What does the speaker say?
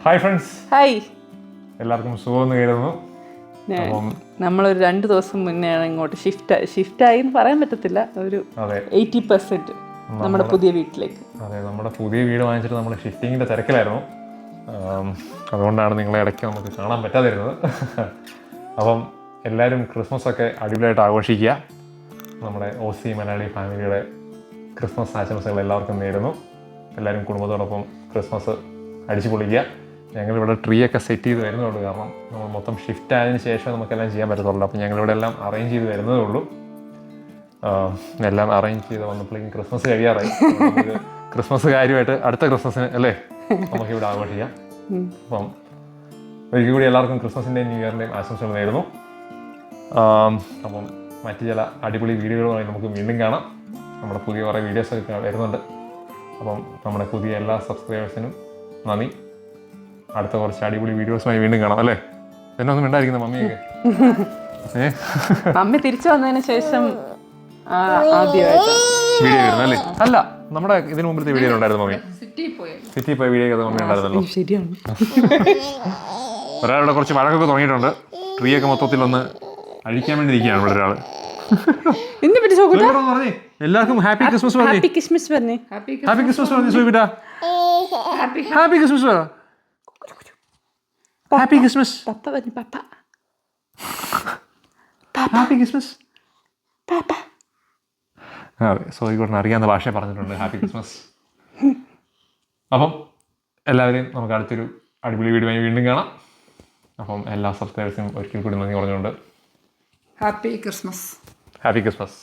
Hi friends, hi. എല്ലാവർക്കും സുഖമെന്ന് കരുതുന്നു. നമ്മളൊരു 2 ദിവസം മുന്നെയാണ് ഇങ്ങോട്ട് ഷിഫ്റ്റായി എന്ന് പറയാൻ പറ്റത്തില്ല, ഒരു 80% നമ്മുടെ പുതിയ വീട്ടിലേക്ക്. അതെ, നമ്മുടെ പുതിയ വീട് വാങ്ങിച്ചിട്ട് നമ്മൾ ഷിഫ്റ്റിങ്ങിൻ്റെ തിരക്കിലായിരുന്നു. അതുകൊണ്ടാണ് നിങ്ങളെ ഇടയ്ക്ക് നമുക്ക് കാണാൻ പറ്റാതിരുന്നത്. അപ്പം എല്ലാവരും ക്രിസ്മസൊക്കെ അടിപൊളിയായിട്ട് ആഘോഷിക്കുക. നമ്മുടെ OC മലയാളി ഫാമിലിയുടെ ക്രിസ്മസ് ആശംസകൾ എല്ലാവർക്കും നേരുന്നു. എല്ലാവരും കുടുംബത്തോടൊപ്പം ക്രിസ്മസ് അടിച്ചു പൊളിക്കുക. ഞങ്ങളിവിടെ ട്രീ ഒക്കെ സെറ്റ് ചെയ്ത് വരുന്നതുള്ളൂ, കാരണം നമ്മൾ മൊത്തം ഷിഫ്റ്റ് ആയതിനു ശേഷം നമുക്കെല്ലാം ചെയ്യാൻ പറ്റത്തുള്ളൂ. അപ്പം ഞങ്ങളിവിടെ എല്ലാം അറേഞ്ച് ചെയ്ത് വരുന്നതേ ഉള്ളൂ. എല്ലാം അറേഞ്ച് ചെയ്ത് വന്നപ്പോഴേക്കും ക്രിസ്മസ് കഴിയാറായി. ക്രിസ്മസ് കാര്യമായിട്ട് അടുത്ത ക്രിസ്മസിന് അല്ലേ നമുക്കിവിടെ ആഘോഷിക്കാം. അപ്പം ഒരിക്കൽ കൂടി എല്ലാവർക്കും ക്രിസ്മസിൻ്റെയും ന്യൂ ഇയറിൻ്റെയും ആശംസകൾ നേരുന്നു. അപ്പം മറ്റു ചില അടിപൊളി വീഡിയോകളുമായി നമുക്ക് വീണ്ടും കാണാം. നമ്മുടെ പുതിയ കുറേ വീഡിയോസൊക്കെ വരുന്നുണ്ട്. അപ്പം നമ്മുടെ പുതിയ എല്ലാ സബ്സ്ക്രൈബേഴ്സിനും നന്ദി. അടുത്ത കുറച്ച് അടിപൊളി വീഡിയോസുമായി വീണ്ടും കാണാം അല്ലേ? എന്നെ ഒന്നും ഉണ്ടായിരിക്കുന്ന മമ്മിയൊക്കെ മമ്മി തിരിച്ചു വന്നതിന് ശേഷം ആദ്യമായിട്ട് വീഡിയോ വരുന്നു അല്ലേ? അല്ല, നമ്മുടെ ഇതിനു മുമ്പിലത്തെ വീഡിയോ ഉണ്ടായിരുന്നു മമ്മി. സിറ്റി പോയ വീഡിയോ ഒക്കെ മമ്മി ഉണ്ടായിരുന്നല്ലോ. ശരിയാണ്. ഒരാളുടെ കുറച്ച് മഴക്കൊക്കെ തുടങ്ങിയിട്ടുണ്ട്. ട്രീ ഒക്കെ മൊത്തത്തിലൊന്ന് അഴിക്കാൻ വേണ്ടി ഇരിക്കുകയാണ് ഇവിടെ ഒരാൾ. എല്ലാവർക്കും ഹാപ്പി ക്രിസ്മസ് പറഞ്ഞു. ഹാപ്പി ക്രിസ്മസ് പറഞ്ഞു. ഹാപ്പി ക്രിസ്മസ് പറഞ്ഞു സൂബിട്ട. ഹാപ്പി ക്രിസ്മസ് പറ. Happy Christmas. പപ്പ പറഞ്ഞു. പപ്പ ഹാപ്പി ക്രിസ്മസ്. അതെ, സോയിക്കോട്ടിന് അറിയാവുന്ന ഭാഷ പറഞ്ഞിട്ടുണ്ട് ഹാപ്പി ക്രിസ്മസ്. അപ്പം എല്ലാവരെയും നമുക്ക് അടുത്തൊരു അടിപൊളി വീഡിയോയുമായി വീണ്ടും കാണാം. അപ്പം എല്ലാ സബ്സ്ക്രൈബേഴ്സിനും ഒരിക്കൽ കൂടി നന്ദി പറഞ്ഞുകൊണ്ട് ഹാപ്പി ക്രിസ്മസ്. Happy Christmas.